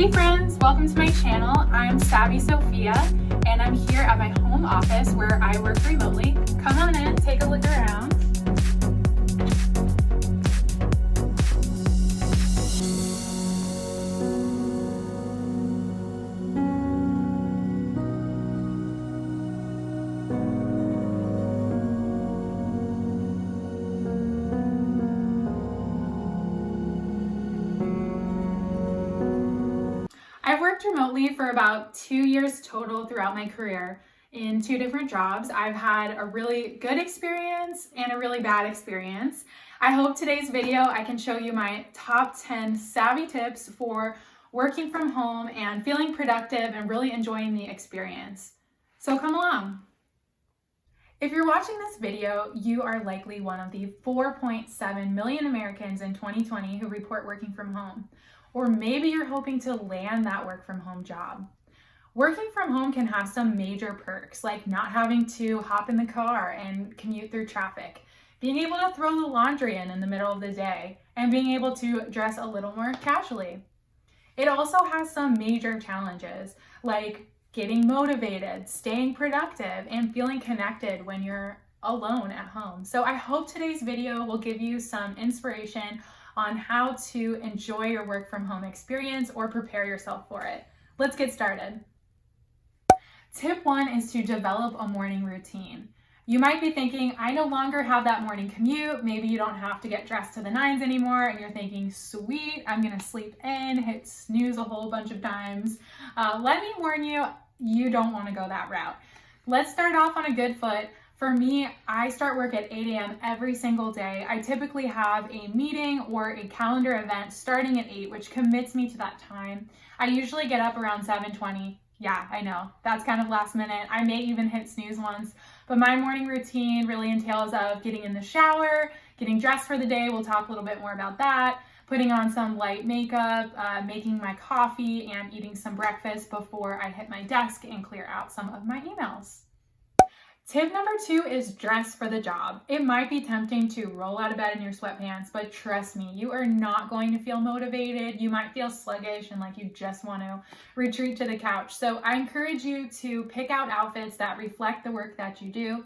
Hey friends, welcome to my channel. I'm Savvy Sophia and I'm here at my home office where I work remotely. Come on in, take a look around. I've worked remotely for about 2 years total throughout my career in 2 different jobs. I've had a really good experience and a really bad experience. I hope today's video I can show you my top 10 savvy tips for working from home and feeling productive and really enjoying the experience. So come along. If you're watching this video, you are likely one of the 4.7 million Americans in 2020 who report working from home. Or maybe you're hoping to land that work from home job. Working from home can have some major perks, like not having to hop in the car and commute through traffic, being able to throw the laundry in the middle of the day, and being able to dress a little more casually. It also has some major challenges, like getting motivated, staying productive, and feeling connected when you're alone at home. So I hope today's video will give you some inspiration on how to enjoy your work from home experience or prepare yourself for it. Let's get started. Tip 1 is to develop a morning routine. You might be thinking, I no longer have that morning commute. Maybe you don't have to get dressed to the nines anymore, and you're thinking, sweet, I'm gonna sleep in, hit snooze a whole bunch of times. Let me warn you, you don't wanna go that route. Let's start off on a good foot. For me, I start work at 8 a.m. every single day. I typically have a meeting or a calendar event starting at 8, which commits me to that time. I usually get up around 7:20. Yeah, I know, that's kind of last minute. I may even hit snooze once, but my morning routine really entails of getting in the shower, getting dressed for the day. We'll talk a little bit more about that. Putting on some light makeup, making my coffee, and eating some breakfast before I hit my desk and clear out some of my emails. Tip number 2 is dress for the job. It might be tempting to roll out of bed in your sweatpants, but trust me, you are not going to feel motivated. You might feel sluggish and like you just want to retreat to the couch. So I encourage you to pick out outfits that reflect the work that you do.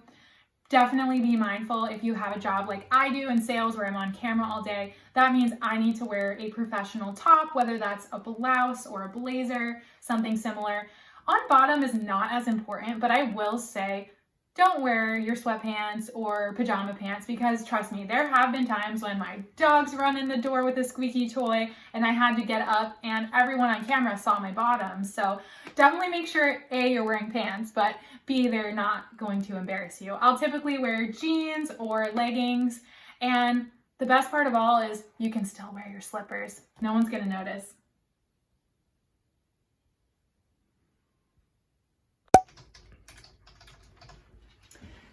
Definitely be mindful if you have a job like I do in sales where I'm on camera all day. That means I need to wear a professional top, whether that's a blouse or a blazer, something similar. On bottom is not as important, but I will say, don't wear your sweatpants or pajama pants because trust me, there have been times when my dogs run in the door with a squeaky toy and I had to get up and everyone on camera saw my bottoms. So definitely make sure A, you're wearing pants, but B, they're not going to embarrass you. I'll typically wear jeans or leggings, and the best part of all is you can still wear your slippers. No one's gonna notice.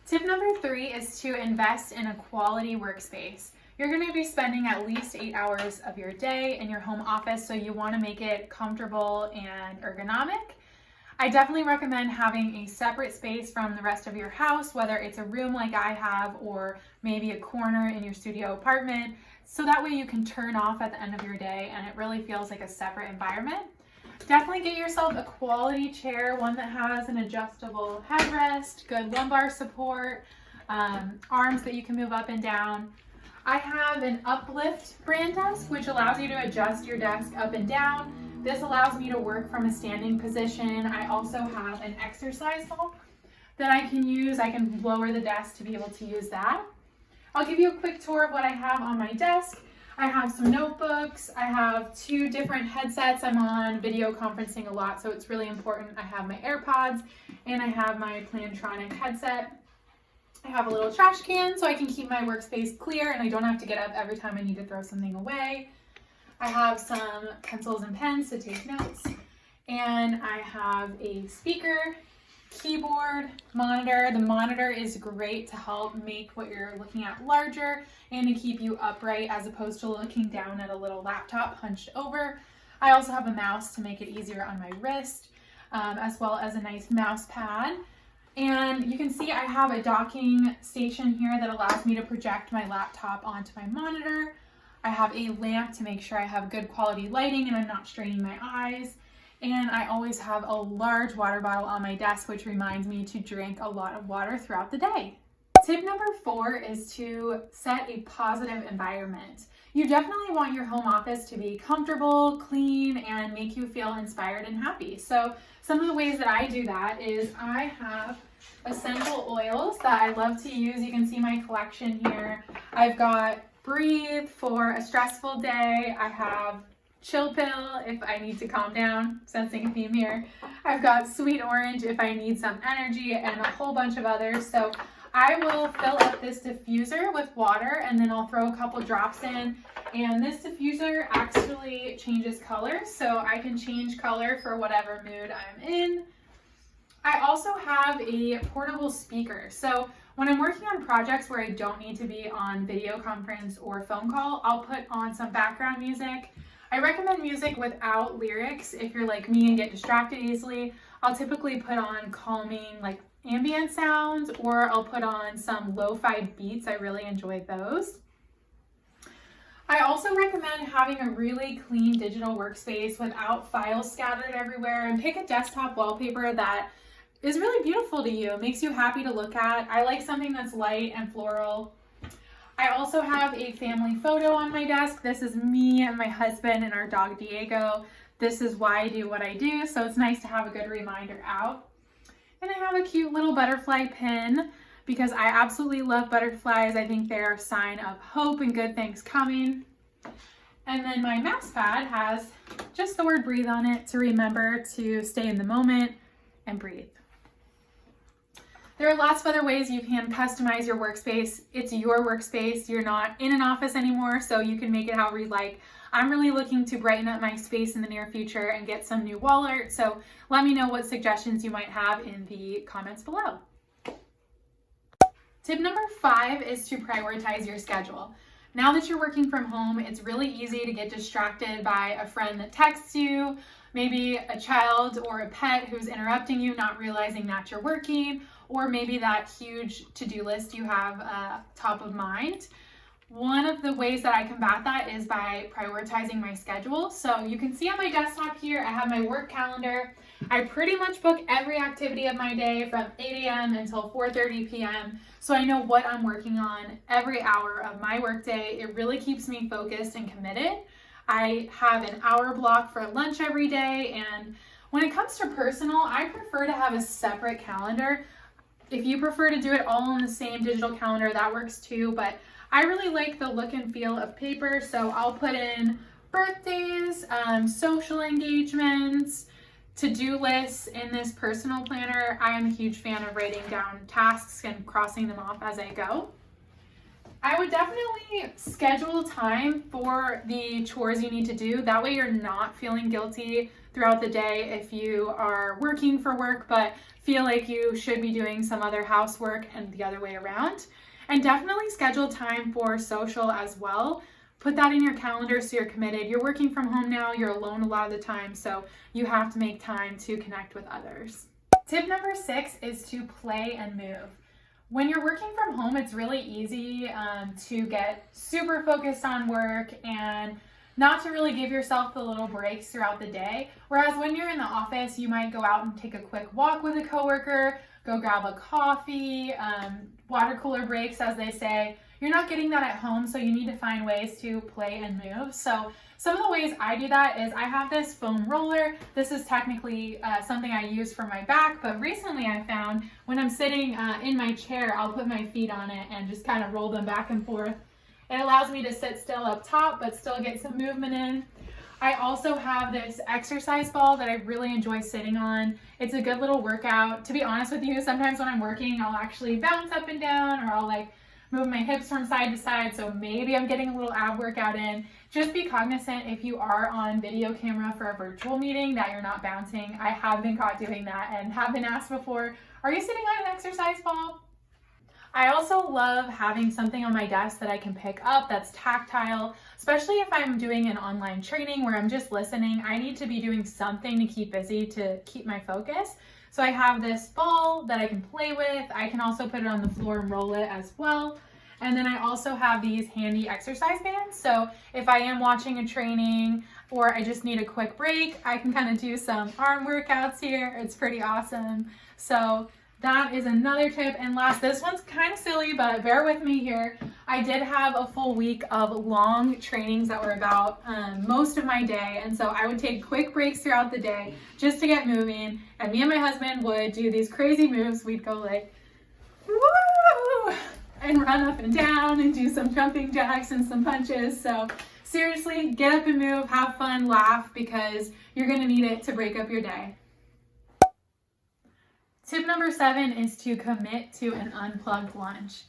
Tip number 3 is to invest in a quality workspace. You're going to be spending at least 8 hours of your day in your home office, so you want to make it comfortable and ergonomic. I definitely recommend having a separate space from the rest of your house, whether it's a room like I have or maybe a corner in your studio apartment, so that way you can turn off at the end of your day and it really feels like a separate environment. Definitely get yourself a quality chair, one that has an adjustable headrest, good lumbar support, arms that you can move up and down. I have an uplift brand desk, which allows you to adjust your desk up and down. This allows me to work from a standing position. I also have an exercise ball that I can use. I can lower the desk to be able to use that. I'll give you a quick tour of what I have on my desk. I have some notebooks. I have 2 different headsets. I'm on video conferencing a lot, so it's really important. I have my AirPods and I have my Plantronic headset. I have a little trash can so I can keep my workspace clear and I don't have to get up every time I need to throw something away. I have some pencils and pens to take notes, and I have a speaker, keyboard, monitor. The monitor is great to help make what you're looking at larger and to keep you upright as opposed to looking down at a little laptop hunched over. I also have a mouse to make it easier on my wrist, as well as a nice mouse pad. And you can see I have a docking station here that allows me to project my laptop onto my monitor. I have a lamp to make sure I have good quality lighting and I'm not straining my eyes. And I always have a large water bottle on my desk, which reminds me to drink a lot of water throughout the day. Tip number 4 is to set a positive environment. You definitely want your home office to be comfortable, clean, and make you feel inspired and happy. So some of the ways that I do that is I have essential oils that I love to use. You can see my collection here. I've got Breathe for a stressful day. I have Chill Pill if I need to calm down, sensing a theme here. I've got Sweet Orange if I need some energy, and a whole bunch of others. So I will fill up this diffuser with water and then I'll throw a couple drops in, and this diffuser actually changes color, so I can change color for whatever mood I'm in. I also have a portable speaker. So when I'm working on projects where I don't need to be on video conference or phone call, I'll put on some background music. I recommend music without lyrics if you're like me and get distracted easily. I'll typically put on calming like ambient sounds, or I'll put on some lo-fi beats. I really enjoy those. I also recommend having a really clean digital workspace without files scattered everywhere, and pick a desktop wallpaper that is really beautiful to you. It makes you happy to look at. I like something that's light and floral. I also have a family photo on my desk. This is me and my husband and our dog Diego. This is why I do what I do, so it's nice to have a good reminder out. And I have a cute little butterfly pin because I absolutely love butterflies. I think they're a sign of hope and good things coming. And then my mouse pad has just the word breathe on it to remember to stay in the moment and breathe. There are lots of other ways you can customize your workspace. It's your workspace. You're not in an office anymore, so you can make it however you like. I'm really looking to brighten up my space in the near future and get some new wall art, so let me know what suggestions you might have in the comments below. Tip number 5 is to prioritize your schedule. Now that you're working from home, it's really easy to get distracted by a friend that texts you, maybe a child or a pet who's interrupting you, not realizing that you're working, or maybe that huge to-do list you have top of mind. One of the ways that I combat that is by prioritizing my schedule. So you can see on my desktop here, I have my work calendar. I pretty much book every activity of my day from 8 a.m. until 4:30 p.m. So I know what I'm working on every hour of my workday. It really keeps me focused and committed. I have an hour block for lunch every day. And when it comes to personal, I prefer to have a separate calendar. If you prefer to do it all on the same digital calendar, that works too. But I really like the look and feel of paper, so I'll put in birthdays, social engagements, to-do lists in this personal planner. I am a huge fan of writing down tasks and crossing them off as I go. I would definitely schedule time for the chores you need to do. That way you're not feeling guilty throughout the day if you are working for work, but feel like you should be doing some other housework and the other way around. And definitely schedule time for social as well. Put that in your calendar so you're committed. You're working from home now, you're alone a lot of the time, so you have to make time to connect with others. Tip number 6 is to play and move. When you're working from home, it's really easy to get super focused on work and not to really give yourself the little breaks throughout the day. Whereas when you're in the office, you might go out and take a quick walk with a coworker, go grab a coffee, water cooler breaks, as they say. You're not getting that at home, so you need to find ways to play and move. So some of the ways I do that is I have this foam roller. This is technically something I use for my back, but recently I found when I'm sitting in my chair, I'll put my feet on it and just kind of roll them back and forth. It allows me to sit still up top, but still get some movement in. I also have this exercise ball that I really enjoy sitting on. It's a good little workout. To be honest with you, sometimes when I'm working, I'll actually bounce up and down, or I'll like move my hips from side to side, so maybe I'm getting a little ab workout in. Just be cognizant if you are on video camera for a virtual meeting that you're not bouncing. I have been caught doing that and have been asked before, are you sitting on an exercise ball? I also love having something on my desk that I can pick up that's tactile, especially if I'm doing an online training where I'm just listening. I need to be doing something to keep busy to keep my focus. So I have this ball that I can play with. I can also put it on the floor and roll it as well. And then I also have these handy exercise bands. So if I am watching a training or I just need a quick break, I can kind of do some arm workouts here. It's pretty awesome. So that is another tip. And last, this one's kind of silly, but bear with me here. I did have a full week of long trainings that were about most of my day. And so I would take quick breaks throughout the day just to get moving. And me and my husband would do these crazy moves. We'd go like, woo! And run up and down and do some jumping jacks and some punches. So seriously, get up and move, have fun, laugh, because you're gonna need it to break up your day. Tip number 7 is to commit to an unplugged lunch.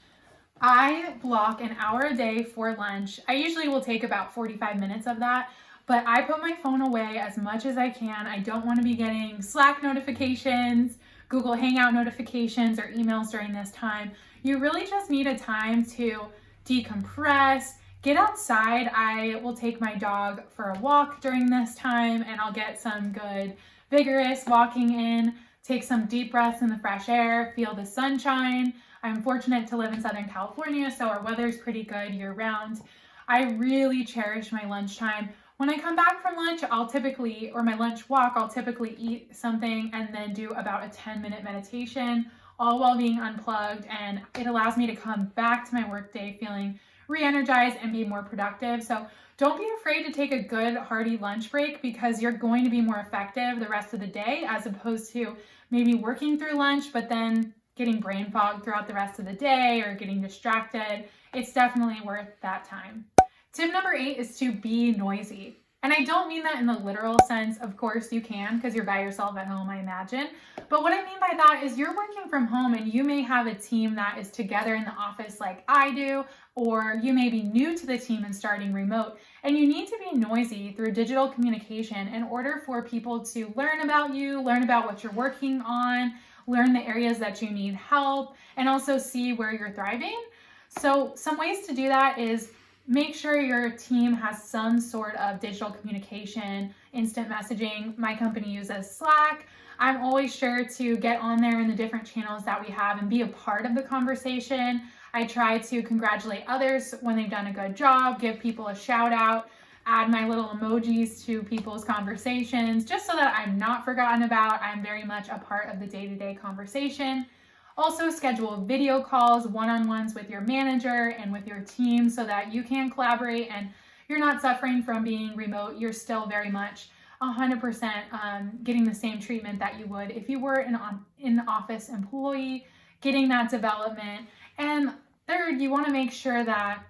I block an hour a day for lunch. I usually will take about 45 minutes of that, but I put my phone away as much as I can. I don't want to be getting Slack notifications, Google Hangout notifications, or emails during this time. You really just need a time to decompress, get outside. I will take my dog for a walk during this time, and I'll get some good, vigorous walking in, take some deep breaths in the fresh air, feel the sunshine. I'm fortunate to live in Southern California, so our weather's pretty good year round. I really cherish my lunchtime. When I come back from lunch, my lunch walk, I'll typically eat something and then do about a 10-minute meditation, all while being unplugged, and it allows me to come back to my workday feeling re-energized and be more productive. So don't be afraid to take a good hearty lunch break, because you're going to be more effective the rest of the day, as opposed to maybe working through lunch but then getting brain fog throughout the rest of the day or getting distracted. It's definitely worth that time. Tip number 8 is to be noisy. And I don't mean that in the literal sense. Of course you can, because you're by yourself at home, I imagine. But what I mean by that is you're working from home and you may have a team that is together in the office like I do, or you may be new to the team and starting remote. And you need to be noisy through digital communication in order for people to learn about you, learn about what you're working on, learn the areas that you need help, and also see where you're thriving. So some ways to do that is make sure your team has some sort of digital communication, instant messaging. My company uses Slack. I'm always sure to get on there in the different channels that we have and be a part of the conversation. I try to congratulate others when they've done a good job, give people a shout out, add my little emojis to people's conversations, just so that I'm not forgotten about. I'm very much a part of the day-to-day conversation. Also schedule video calls, one-on-ones with your manager and with your team so that you can collaborate and you're not suffering from being remote. You're still very much 100% getting the same treatment that you would if you were an in-office employee, getting that development. And third, you want to make sure that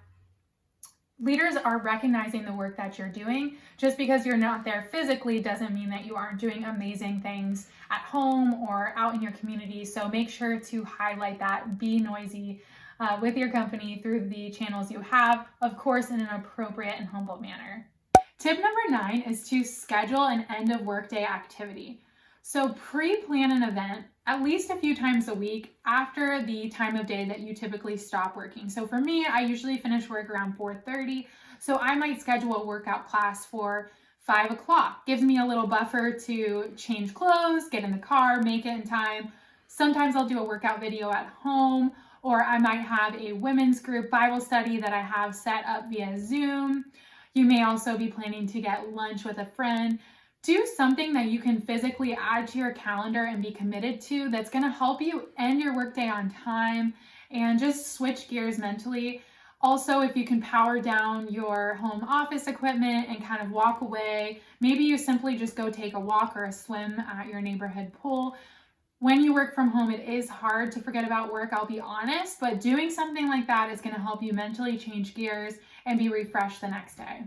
leaders are recognizing the work that you're doing. Just because you're not there physically doesn't mean that you aren't doing amazing things at home or out in your community. So make sure to highlight that, be noisy with your company through the channels you have, of course, in an appropriate and humble manner. Tip number 9 is to schedule an end of workday activity. So pre-plan an event at least a few times a week after the time of day that you typically stop working. So for me, I usually finish work around 4:30. So I might schedule a workout class for 5 o'clock. Gives me a little buffer to change clothes, get in the car, make it in time. Sometimes I'll do a workout video at home, or I might have a women's group Bible study that I have set up via Zoom. You may also be planning to get lunch with a friend. Do something that you can physically add to your calendar and be committed to that's going to help you end your workday on time and just switch gears mentally. Also, if you can power down your home office equipment and kind of walk away, maybe you simply just go take a walk or a swim at your neighborhood pool. When you work from home, it is hard to forget about work, I'll be honest, but doing something like that is going to help you mentally change gears and be refreshed the next day.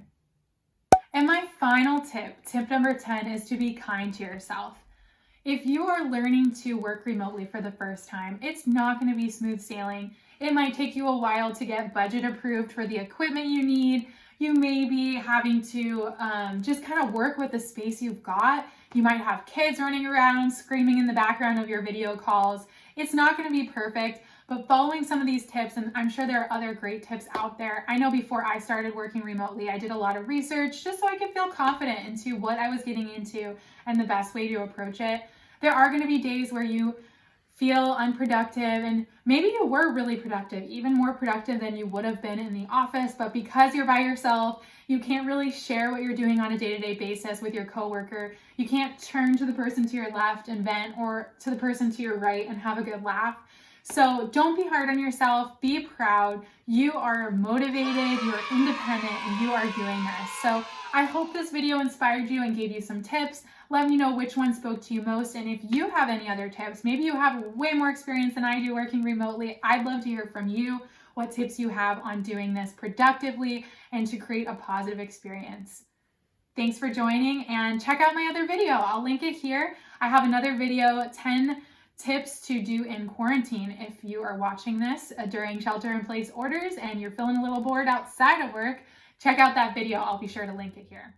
And my final tip number 10, is to be kind to yourself. If you are learning to work remotely for the first time, it's not going to be smooth sailing. It might take you a while to get budget approved for the equipment you need. You may be having to just kind of work with the space you've got. You might have kids running around, screaming in the background of your video calls. It's not going to be perfect, but following some of these tips, and I'm sure there are other great tips out there. I know before I started working remotely, I did a lot of research just so I could feel confident into what I was getting into and the best way to approach it. There are going to be days where you feel unproductive, and maybe you were really productive, even more productive than you would have been in the office, but because you're by yourself, you can't really share what you're doing on a day-to-day basis with your coworker. You can't turn to the person to your left and vent, or to the person to your right and have a good laugh. So don't be hard on yourself. Be proud. You are motivated, you are independent, and you are doing this. So I hope this video inspired you and gave you some tips. Let me know which one spoke to you most, and if you have any other tips, maybe you have way more experience than I do working remotely. I'd love to hear from you what tips you have on doing this productively and to create a positive experience. Thanks for joining, and check out my other video. I'll link it here. I have another video, 10 tips to do in quarantine. If you are watching this during shelter-in-place orders and you're feeling a little bored outside of work, check out that video. I'll be sure to link it here.